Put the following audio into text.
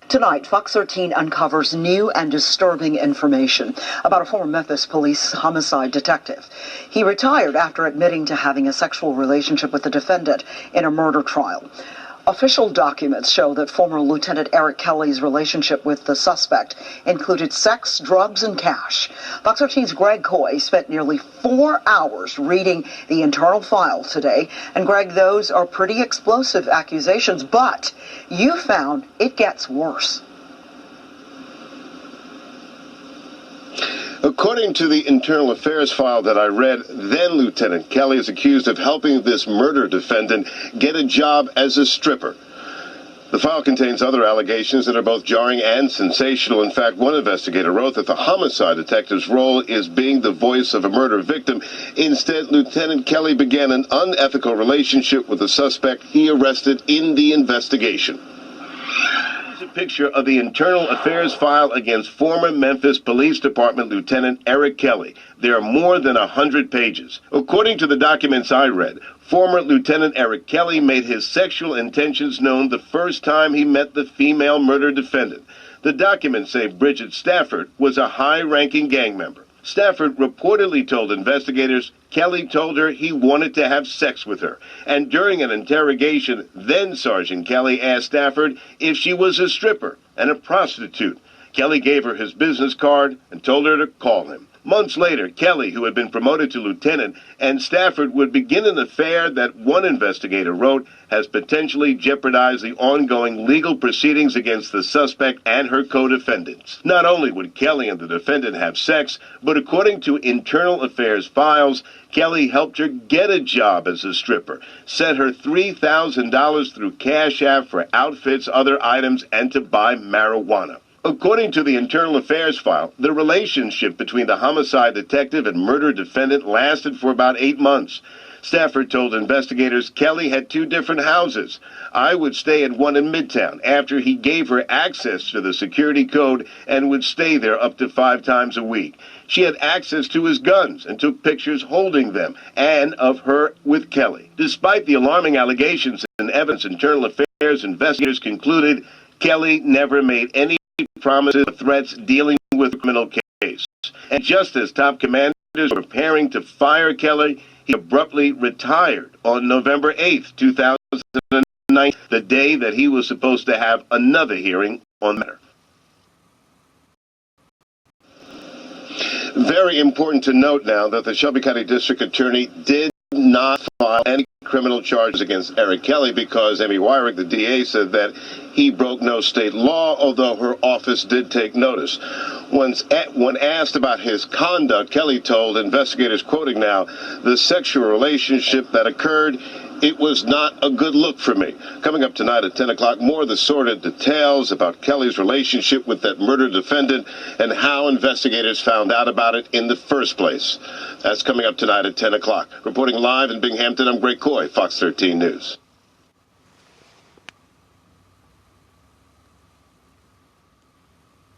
Tonight, Fox 13 uncovers new and disturbing information about a former Memphis police homicide detective. He retired after admitting to having a sexual relationship with the defendant in a murder trial. Official documents show that former Lieutenant Eric Kelly's relationship with the suspect included sex, drugs, and cash. Fox 13's Greg Coy spent nearly 4 hours reading the internal file today. And Greg, those are pretty explosive accusations, but you found it gets worse. According to the internal affairs file that I read, then Lieutenant Kelly is accused of helping this murder defendant get a job as a stripper. The file contains other allegations that are both jarring and sensational. In fact, one investigator wrote that the homicide detective's role is being the voice of a murder victim. Instead, Lieutenant Kelly began an unethical relationship with the suspect he arrested in the investigation. A picture of the internal affairs file against former Memphis Police Department Lieutenant Eric Kelly. There are more than 100 pages. According to the documents I read, former Lieutenant Eric Kelly made his sexual intentions known the first time he met the female murder defendant. The documents say Bridget Stafford was a high-ranking gang member. Stafford reportedly told investigators Kelly told her he wanted to have sex with her. And during an interrogation, then Sergeant Kelly asked Stafford if she was a stripper and a prostitute. Kelly gave her his business card and told her to call him. Months later, Kelly, who had been promoted to lieutenant, and Stafford would begin an affair that one investigator wrote has potentially jeopardized the ongoing legal proceedings against the suspect and her co-defendants. Not only would Kelly and the defendant have sex, but according to internal affairs files, Kelly helped her get a job as a stripper, sent her $3,000 through Cash App for outfits, other items, and to buy marijuana. According to the internal affairs file, the relationship between the homicide detective and murder defendant lasted for about 8 months. Stafford told investigators Kelly had 2 different houses. I would stay at one in Midtown after he gave her access to the security code and would stay there up to 5 times a week. She had access to his guns and took pictures holding them and of her with Kelly. Despite the alarming allegations and evidence, internal affairs investigators concluded Kelly never made any promises or threats dealing with the criminal case. And just as top commanders were preparing to fire Kelly, he abruptly retired on November 8th, 2009, the day that he was supposed to have another hearing on the matter. Very important to note now that the Shelby County District Attorney did not file any criminal charges against Eric Kelly because Amy Wyrick, the DA, said that he broke no state law, although her office did take notice. When asked about his conduct, Kelly told investigators, quoting now, "The sexual relationship that occurred, it was not a good look for me." Coming up tonight at 10 o'clock, more of the sordid details about Kelly's relationship with that murder defendant and how investigators found out about it in the first place. That's coming up tonight at 10 o'clock. Reporting live in Binghamton, I'm Greg Coy, Fox 13 News.